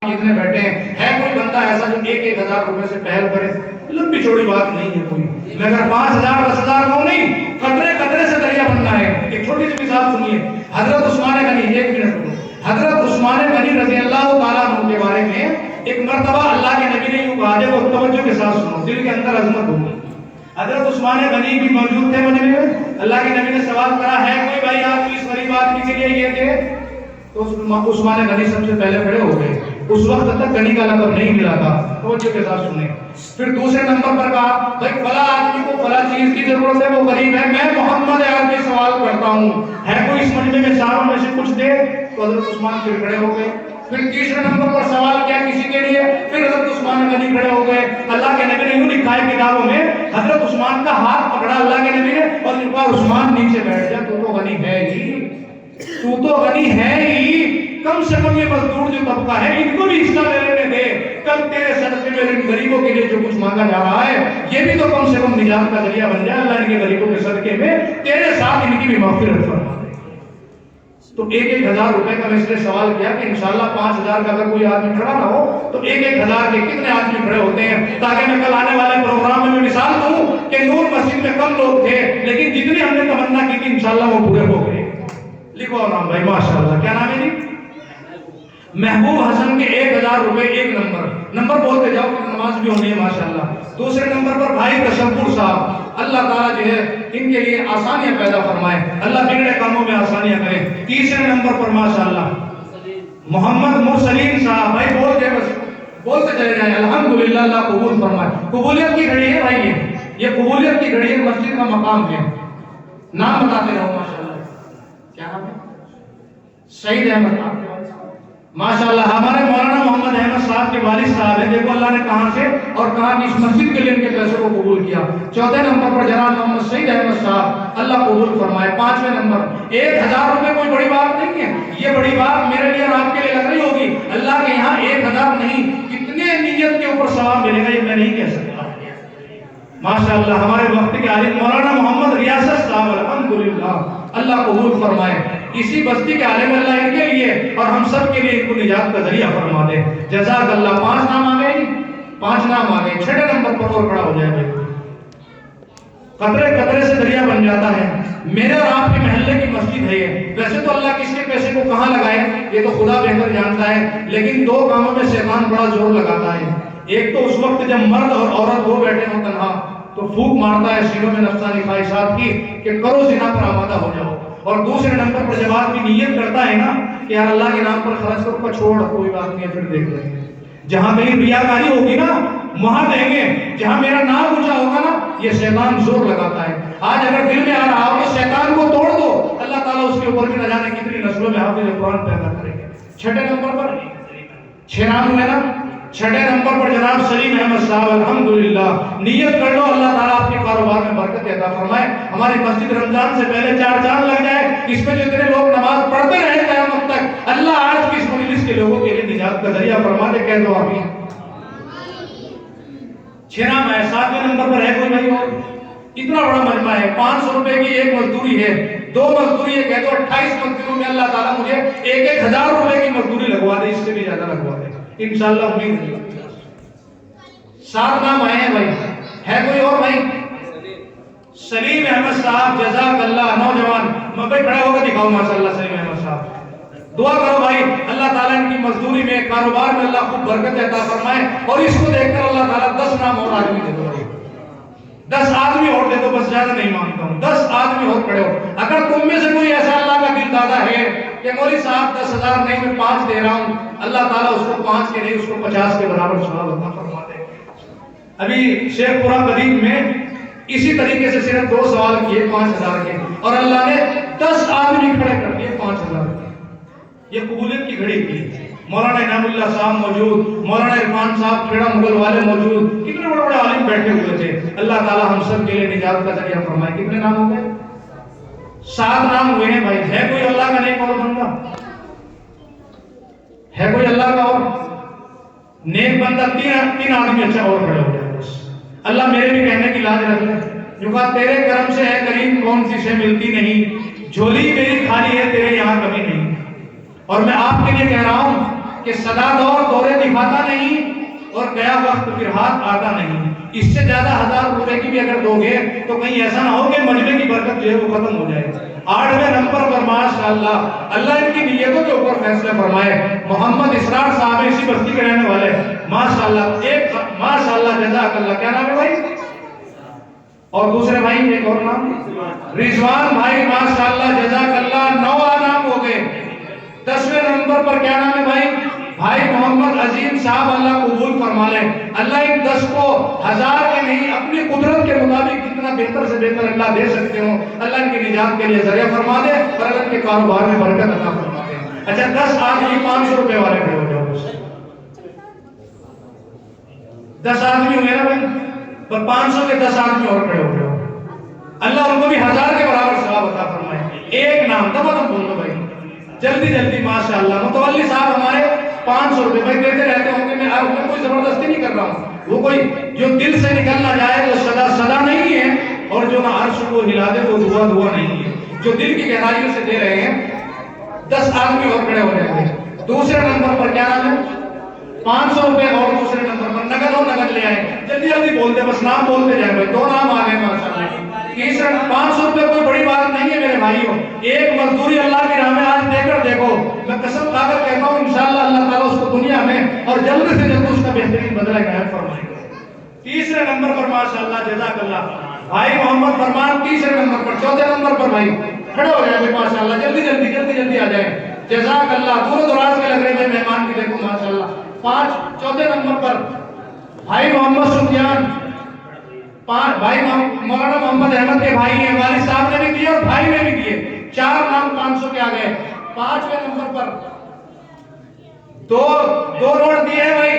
جتنے بیٹھے ہیں، ہے کوئی بندہ ایسا جو 1,000 روپے سے پہل کرے؟ لمبی چوڑی بات نہیں ہے کوئی، مگر 5,000 10,000 کو نہیں، قطرے قطرے سے دریا بننا ہے۔ ایک چھوٹی سی مثال سنیے، حضرت عثمان غنی، 1 منٹ رکو، حضرت عثمان غنی رضی اللہ تعالیٰ عنہ کے بارے میں ایک مرتبہ اللہ کے نبی نے یوں کہا، دیکھو توجہ کے ساتھ سنو، دل کے اندر عظمت ہوگی۔ حضرت عثمان غنی بھی موجود تھے مجمع میں، اللہ کے نبی نے سوال کرا، ہے کوئی بھائی آپ کی اس غریب آدمی کے لیے یہ دے؟ تو عثمان غنی سب سے پہلے کھڑے ہو گئے۔ اس وقت تک غنی کا لقب نہیں ملا تھا، توجہ کے ساتھ سنیں۔ پھر دوسرے نمبر پر کہا، بھائی فلاں آدمی کو فلاں چیز کی ضرورت ہے، وہ غریب ہے، میں محمد عربی سوال کرتا ہوں، ہے کوئی اس مجمع میں چاروں میں سے کچھ دے؟ تو حضرت عثمان پھر کھڑے ہو گئے۔ پھر تیسرے نمبر پر سوال کیا کسی کے لیے؟ پھر حضرت عثمان غنی کھڑے ہو گئے۔ اللہ کے نبی نے یوں لکھا ہے کتابوں میں، حضرت عثمان کا ہاتھ پکڑا اللہ کے نبی نے اور لکھا، عثمان نیچے بیٹھ جا، تو غنی ہے ہی، تو غنی ہے ہی، کم سے کم یہ مزدور جو طبقہ ہے ان کو بھی حصہ لینے دے، کل تیرے صدقے میں ان غریبوں کے لیے جو کچھ مانگا جا رہا ہے یہ بھی تو کم سے کم نجات کا ذریعہ بن جائے، اللہ ان کے غریبوں کے صدقے میں تیرے ساتھ ان کی بھی مغفرت فرما دے۔ تو 1,000 روپے کا میں اس نے سوال کیا کہ انشاءاللہ 5,000 کا اگر کوئی آدمی کھڑا نہ ہو تو 1,000 کے کتنے آدمی کھڑے ہوتے ہیں، تاکہ میں کل آنے والے پروگرام میں مثال دوں کہ نور مسجد میں کم لوگ تھے لیکن جتنی ہم نے تمنا کی تھی انشاءاللہ وہ پورے ہو گئے۔ لکھو نام بھائی، ماشاءاللہ، کیا نام ہے جی؟ محبوب حسن کے 1,000 روپے، 1 نمبر بولتے جاؤ کہ نماز بھی ہونی ہے ماشاءاللہ۔ دوسرے نمبر پر بھائی تشکر صاحب، اللہ تعالیٰ جو ہے ان کے لیے آسانیاں پیدا فرمائے، اللہ بگڑے کاموں میں آسانیاں کرے۔ تیسرے نمبر پر ماشاءاللہ محمد مرسلین صاحب، بھائی بولتے بس بولتے چلے جائیں، الحمدللہ، اللہ قبول فرمائے۔ قبولیت کی گھڑی ہے بھائی، یہ قبولیت کی گھڑی ہے، مسجد کا مقام ہے، نام بتاتے رہو ماشاءاللہ۔ کیا نام ہے؟ سعید احمد ماشاءاللہ، ہمارے مولانا محمد احمد صاحب کے والد صاحب ہیں، دیکھو اللہ نے کہاں سے اور کہاں کی اس مسجد کے لیے ان کے پیسے کو قبول کیا۔ چوتھے نمبر پر جناب محمد سعید احمد صاحب، اللہ قبول فرمائے۔ 5ویں نمبر، 1,000 روپے کوئی بڑی بات نہیں ہے، یہ بڑی بات میرے لیے اور آپ کے لیے لگ رہی ہوگی، اللہ کے یہاں 1,000 نہیں، کتنے نیت کے اوپر ثواب ملے گا یہ میں نہیں کہہ سکتا۔ ماشاءاللہ، ہمارے وقت کے عالم مولانا محمد ریاست صاحب، الحمدللہ، اللہ قبول فرمائے۔ اسی بستی کے عالم اللہ ان کے لیے اور ہم سب کے لیے ان کو نجات کا ذریعہ فرما دے، جزاک اللہ۔ 5 نام آ گئے، 5 نام آ گئے۔ 6 نمبر پر اور کھڑا ہو جائے بھائی، قطرے قطرے سے دریا بن جاتا ہے۔ میرے اور آپ کے محلے کی مسجد ہے یہ، ویسے تو اللہ کس کے پیسے کو کہاں لگائے یہ تو خدا بہتر جانتا ہے، لیکن 2 کاموں میں شیطان بڑا زور لگاتا ہے۔ ایک تو اس وقت جب مرد اور عورت ہو بیٹھے ہوں تنہا تو پھونک مارتا ہے سینوں میں نفسانی خواہشات کی کہ کرو زنا پر آمادہ ہو جاؤ، اور دوسرے نمبر پر جب آدمی نیت کرتا ہے نا کہ یار اللہ کے نام پر خرچ کرو، چھوڑ کوئی بات نہیں ہے، پھر دیکھ لیں گے، جہاں کہیں ریاکاری ہوگی نا وہاں دیں گے، جہاں میرا نام اونچا ہوگا نا یہ شیطان زور لگاتا ہے۔ آج اگر دل میں آ رہا ہو کہ شیطان کو توڑ دو، اللہ تعالیٰ اس کے اوپر بھی نہ جانے کتنی نسلوں میں حافظ قرآن پیدا کریں گے۔ 6 نمبر پر 6 نام ہوئے نا، 6 نمبر پر جناب سلیم احمد صاحب، الحمدللہ، نیت کر لو اللہ تعالیٰ آپ کے کاروبار میں برکت عطا فرمائے، ہماری مسجد رمضان سے پہلے 4 چاند لگ جائے، اس میں جو اتنے لوگ نماز پڑھتے رہے قیامت تک، اللہ آج کی اس مجلس کے لوگوں کے لیے نجات کا ذریعہ فرما دے، کہہ دو آمین۔ 6 نام ہے۔ 7ویں نمبر پر ہے کوئی بھائی اور؟ اتنا بڑا مجمع ہے، 500 روپے کی 1 مزدوری ہے، 2 مزدوری ہے، کہہ دو 28 مزدوروں میں اللہ تعالیٰ مجھے 1,000 روپے کی مزدوری لگوا دے، اس سے بھی زیادہ لگوا دے انشاءاللہ، امید ہے۔ 7 نام آئے ہیں بھائی، ہے کوئی اور بھائی؟ سلیم احمد صاحب، جزاک اللہ، نوجوان مبے کھڑا ہوگا دکھاؤ ماشاءاللہ سلیم احمد صاحب، دعا کرو بھائی اللہ تعالیٰ ان کی مزدوری میں کاروبار میں اللہ خوب برکت عطا فرمائے، اور اس کو دیکھ کر اللہ تعالیٰ 10 نام اور آدمی دے دو، 10 آدمی اور دے دو، بس زیادہ نہیں مانگتا ہوں، 10 آدمی اور کھڑے ہو۔ اگر تم میں سے کوئی ایسا اللہ کا دل دادا ہے کہ مولوی صاحب 10,000 نہیں میں 5 دے رہا ہوں، اللہ تعالیٰ اس کو 5 کے نہیں اس کو 50 کے برابر ثواب عطا فرما دے۔ ابھی شیخ پورہ قدیم میں اسی طریقے سے صرف 2 سوال کیے 5,000 کے، اور اللہ نے 10 آدمی کھڑے کر دیے 5,000 کے۔ یہ قبولیت کی گھڑی تھی۔ مولانا انعام اللہ صاحب موجود، مولانا عرفان صاحب کھیڑا مغل والے موجود، کتنے بڑے بڑے عالم بیٹھے ہوئے تھے، اللہ تعالیٰ ہم سب کے لیے نجات کا ذریعہ فرمائے۔ کتنے نام ہو گئے؟ 7 نام ہوئے ہیں بھائی۔ ہے کوئی اللہ کا نیک اور بندہ؟ ہے کوئی اللہ کا اور نیک بندہ؟ 3 آدمی اچھا اور کھڑے ہو جائے بس، اللہ میرے بھی کہنے کی لاج رکھ لے، جو کہا تیرے کرم سے ہے کریم کون سی سے ملتی نہیں، جھولی میری خالی ہے تیرے یہاں کمی نہیں۔ اور میں آپ کے لیے کہہ رہا ہوں کہ صدا دور دورے کھاتا نہیں اور گیا وقت پھر ہاتھ آتا نہیں. اس سے زیادہ 1000 روپے کی بھی اگر دو گے تو کہیں ایسا نہ ہو کہ مجمع کی برکت جو ہے وہ ختم ہو جائے. 8ویں نمبر پر ماشاءاللہ اللہ ان کی نیتوں کے اوپر فیصلہ فرمائے. محمد اسرار صاحب اسی بستی کے رہنے والے ماشاءاللہ. ایک ماشاءاللہ جزاک اللہ. کیا نام ہے بھائی؟ اور دوسرے بھائی ایک اور نام رضوان بھائی ماشاءاللہ جزاک اللہ. 9 نام ہو گئے. 10ویں نمبر پر کیا نام ہے بھائی؟ بھائی محمد عظیم صاحب. اللہ قبول فرما لے. اللہ ان 10 کو 1000 کے نہیں اپنی قدرت کے مطابق جتنا بہتر سے بہتر اللہ دے سکتے ہوں اللہ ان کی نجات کے لیے ذریعہ فرما دے اور اللہ کے کاروبار میں برکت عطا فرما دے. اچھا 10 آدمی 500 روپے والے کھڑے ہو جاؤ. 10 آدمی ہوئے نا بھائی پر 500 کے 10 آدمی اور کھڑے ہو جاؤ. اللہ ان کو بھی 1000 کے برابر ثواب عطا فرمائے. ایک نام دبا دب بول دو بھائی جلدی جلدی ماشاءاللہ. متولی صاحب ہمارے 500 روپے بھائی دیتے رہتے ہوں گے. میں آپ میں کوئی زبردستی نہیں کر رہا ہوں. وہ کوئی جو دل سے نکلنا جائے وہ صدا نہیں ہے اور جو نہ عرش کو ہلا دے وہ دعا نہیں ہے. جو دل کی گہرائیوں سے دے رہے ہیں 10 آدمی اور کھڑے ہو جائیں گے. دوسرے نمبر پر کیا نام ہے؟ 500 روپے. اور دوسرے نمبر پر نقد اور نقد لے آئے. جلدی جلدی بولتے بس نام بولتے جائیں بھائی. 2 نام آ گئے ماشاءاللہ. تیسرا 500 روپے کوئی بڑی بات نہیں ہے میرے بھائیوں. ایک مزدوری اللہ کی راہ میں آج دے کر دیکھو. میں قسم کھا کر کہتا ہوں انشاءاللہ اللہ تعالیٰ اس کو دنیا میں اور جلد سے جلد اس کا بہترین بدلہ عنایت فرمائے گا. تیسرے نمبر پر ماشاءاللہ جزاک اللہ بھائی محمد فرمان. تیسرے نمبر پر. چوتھے نمبر پر بھائی کھڑے ہو جائیں ماشاءاللہ. جلدی آ جائیں. جزاک اللہ. دور دراز میں لگ رہے ہیں مہمان کی دیکھو ماشاءاللہ. چوتھے نمبر پر بھائی محمد سفیان. بھائی مولانا محمد احمد کے بھائی ہیں. والد صاحب نے بھی دیے اور بھائی نے بھی دیے. 4 نام 500 کے آ گئے. 5ویں نمبر پر دو نوٹ دیے ہیں بھائی.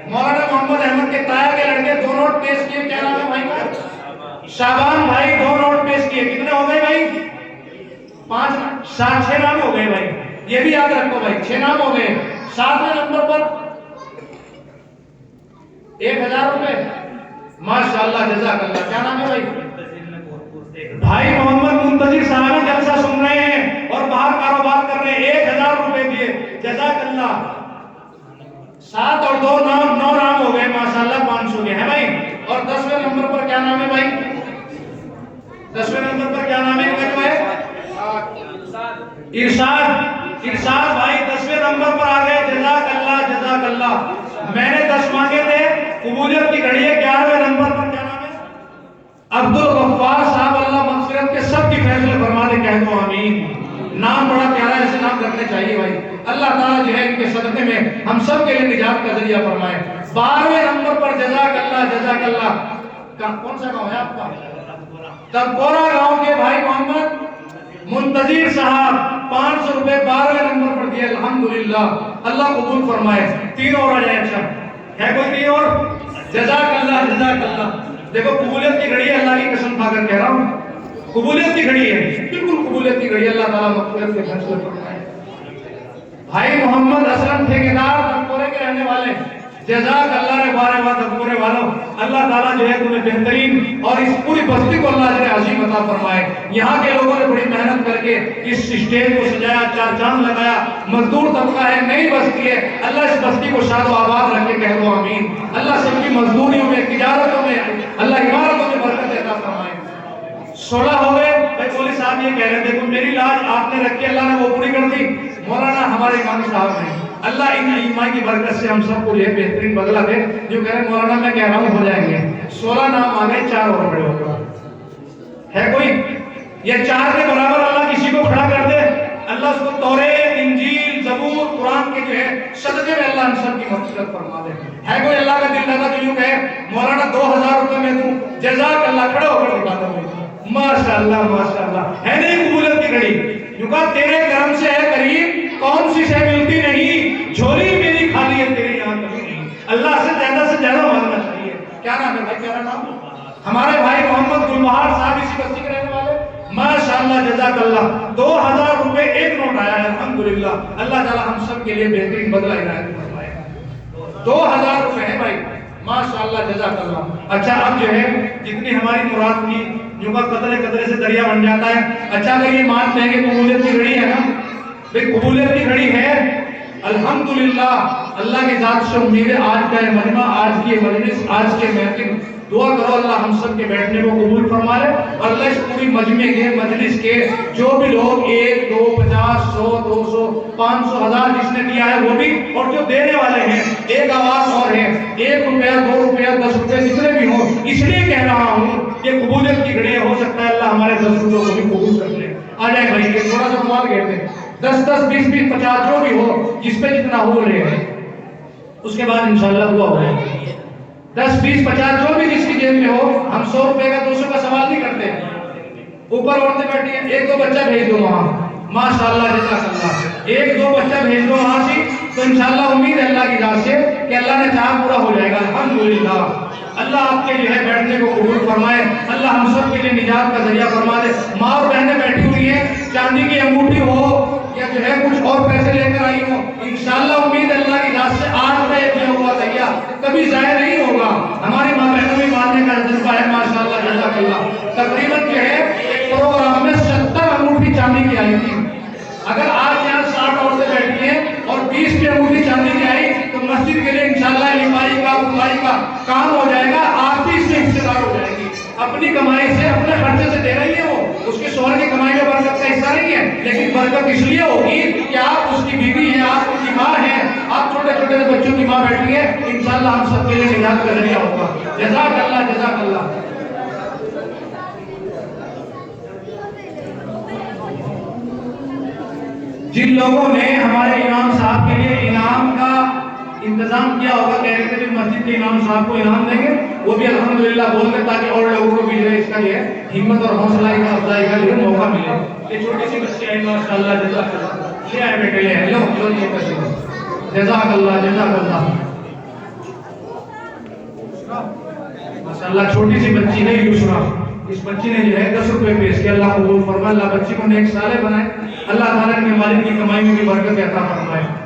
مولانا محمد احمد کے تایا کے لڑکے 2 نوٹ پیش کیے. کیا نام ہے بھائی کا؟ شابان بھائی 2 نوٹ پیش کیے. کتنے ہو گئے بھائی؟ 6 نام ہو گئے بھائی. یہ بھی یاد رکھو بھائی 6 نام ہو گئے. 7ویں نمبر پر 1000 روپے ماشاءاللہ جزاک اللہ. کیا نام ہے بھائی؟ بھائی محمد منتظر صاحب جلسہ سن رہے ہیں اور باہر کاروبار کر رہے ہیں. 1000 روپے دیے. جزاک اللہ. 7 اور 2 9 نام ہو گئے ماشاءاللہ. 500 کے ہیں بھائی. اور 10ویں نمبر پر کیا نام ہے بھائی؟ 10ویں نمبر پر کیا نام ہے ارشاد بھائی 10ویں نمبر پر آ گئے. جزاک اللہ. میں نے 10 مانگے تھے. قبولیت کی گھڑی ہے. 11ویں نمبر پر کیا نام ہے؟ عبد الغفار صاحب. اللہ مغفرت کے سب کی فیصلے فرما دے. کہہ دو آمین. نام بڑا پیارا ہے. ایسے نام رکھنے چاہیے بھائی. اللہ تعالیٰ جو ہے ان کے صدقے میں ہم سب کے لیے نجات کا ذریعہ فرمائے. 12ویں نمبر پر جزاک اللہ. کون سا گاؤں ہے آپ کا؟ تبورا گاؤں کے بھائی محمد منتظر صاحب 500 روپے 12ویں نمبر پر دیے. الحمدللہ. اللہ قبول فرمائے. 3 اور آ جائے. اچھا ہے کوئی 3 اور؟ جزاک اللہ. دیکھو قبولیت کی گھڑی ہے. اللہ کی قسم کھا کر کہہ رہا ہوں قبولیت کی گھڑی ہے. بالکل قبولیت کی گھڑی. اللہ تعالیٰ مغفرت کے فیصلے فرمائے. بھائی محمد اسلم ٹھیکیدار تنکورے کے رہنے والے. جزاک اللہ نے بارے بات تنکورے والوں. اللہ تعالیٰ جو ہے تمہیں بہترین اور اس پوری بستی کو اللہ اجر عظیم عطا فرمائے. یہاں کے لوگوں نے بڑی محنت کر کے اس اسٹیج کو سجایا. 4 چاند لگایا. مزدور طبقہ ہے. نئی بستی ہے. اللہ اس بستی کو شاد و آباد رکھ کے کہہ دو آمین. اللہ سب کی مزدوریوں میں تجارتوں میں اللہ عمارتوں میں برکت عطا فرمائے. 16 ہو گئے. بھائی مولوی صاحب یہ کہہ رہے تھے میری لاج آپ نے رکھی. اللہ نے وہ پوری کر دی. مولانا ہمارے امام صاحب ہیں. اللہ ان ایمان کی برکت سے ہم سب کو یہ بہترین بدلہ دے. جو کہہ رہے مولانا میں کہہ رہا ہوں ہو جائیں گے. 16 نام آ گئے. 4 اور کھڑے ہو گئے. ہے کوئی یہ 4 کے برابر اللہ کسی کو کھڑا کر دے. اللہ اس کو توریت انجیل زبور قرآن کے جو ہے صدقے میں اللہ ان سب کی مغفرت فرما دے. ہے کوئی اللہ کا دل لگا جو یوں کہے مولانا 2000 روپے میں دوں. جزاک اللہ. کھڑے ہو کر بتا دو ماشاءاللہ. ہے نہیں قبولیت کی گھڑی. یوں کہا تیرے کرم سے ہے کریم کون سی شے ملتی نہیں. جھولی میری خالی ہے تیرے یہاں کبھی نہیں. اللہ سے زیادہ مانگنا چاہیے. کیا نام ہے بھائی؟ کیا نام؟ ہمارے بھائی محمد گلبہار صاحب اسی بستی کے رہنے والے ماشاءاللہ جزاک اللہ. 2000 روپے ایک نوٹ آیا ہے. الحمدللہ. اللہ تعالی ہم سب کے لیے بہترین بدلہ عنایت فرمائے. 2000 روپے ہے بھائی ماشاءاللہ جزاک اللہ. اچھا اب جو ہے جتنی ہماری مراد کی جو کا قطرے سے دریا بن جاتا ہے. اچھا اگر یہ مانتے ہیں کہ قبولیت کی گھڑی ہے نا بھائی قبولیت کی گھڑی ہے الحمدللہ. اللہ کی ذات سے امید ہے آج کا یہ مجمع، آج کی یہ مجلس، آج کے محفل، دعا کرو اللہ ہم سب کے بیٹھنے کو قبول فرما لے، اور اللہ اس پوری مجمع کے مجلس کے جو بھی لوگ 1 2 50 100 200 500 1000 جس نے دیا ہے وہ بھی، اور جو دینے والے ہیں ایک آواز اور ہے، 1 روپیہ 2 روپیہ 10 روپیہ جتنے بھی ہوں، اس لیے کہہ رہا ہوں کہ قبولیت کی گھڑی ہو سکتا ہے اللہ ہمارے 10 روپیوں کو بھی قبول کر لے۔ آ جائے بھائی یہ تھوڑا سا سوال کہتے ہیں 10 10 20 20 50 جو بھی ہو جس پہ جتنا ہو رہے ہیں، اس کے بعد انشاءاللہ دعا ہو جائے گی۔ 10 20 50 جو بھی جس کی جیب میں ہو، ہم 100 روپے کا 200 کا سوال نہیں کرتے، اوپر عورتیں بیٹھی ہیں 1 2 بچہ بھیج دو وہاں، ماشاءاللہ جزاک اللہ، 1 2 بچہ بھیج دو وہاں سے، تو انشاءاللہ امید ہے اللہ کی ذات سے کہ اللہ نے چاہا پورا ہو جائے گا الحمدللہ۔ اللہ آپ کے جو ہے بیٹھنے کو قبول فرمائے، اللہ ہم سب کے لیے نجات کا ذریعہ فرما دے۔ ماں اور بہنیں بیٹھی ہوئی ہیں، چاندی کی انگوٹھی ہو یا جو ہے کچھ اور پیسے لے کر آئی ہو، انشاءاللہ امید ہے اللہ کی ذات سے آج کا یہ کیا ہوا دریا کبھی ضائع نہیں ہوگا۔ ہماری ماں بہنوں میں ماننے کا جذبہ ہے ماشاءاللہ جزاک اللہ۔ تقریباً جو ہے ایک پروگرام میں 70 انگوٹھی چاندی کی آئی تھی، اگر آج یہاں 60 عورتیں بیٹھی ہیں اور 20 کی انگوٹھی چاندی کی آئی تو مسجد کے لیے انشاءاللہ لپائی کا بلائی کا کام ہو جائے گا، آپ بھی اس سے حصے دار ہو جائے گی۔ اپنی کمائی سے اپنے خرچے سے دے رہی ہے وہ، اس کے شوہر کی کمائی میں برکت کا حصہ نہیں ہے، لیکن برکت اس لیے ہوگی کہ آپ اس کی بیوی ہیں، آپ اس کی ماں ہیں، آپ چھوٹے چھوٹے بچوں کی ماں بیٹھی ہیں، انشاءاللہ ہم سب کے لیے نجات کا ذریعہ ہوگا۔ جزاک اللہ جزاک اللہ۔ جن لوگوں نے ہمارے امام صاحب کے لیے انعام کا انتظام کیا ہوگا، کہہ رہے تھے کہ مسجد کے امام صاحب کو انعام دیں گے، وہ بھی الحمدللہ بول دیں تاکہ اور لوگوں کو بھی جو ہے اس کا یہ ہمت اور حوصلہ کا افزائی کا جو موقع ملے۔ یہ چھوٹی سی بچی ہے ماشاءاللہ جزاک اللہ، لے آئے بیٹے لے آئے، لو یہ پیسے جزاک اللہ جزاک اللہ ماشاءاللہ۔ چھوٹی سی بچی ہے یسرا، اس بچی نے جو ہے 10 روپے پیش کیا، اللہ قبول فرمائے، اللہ بچی کو نیک صالح بنائے، اللہ تعالیٰ کے مالک کی کمائی میں بھی برکت عطا فرمائے۔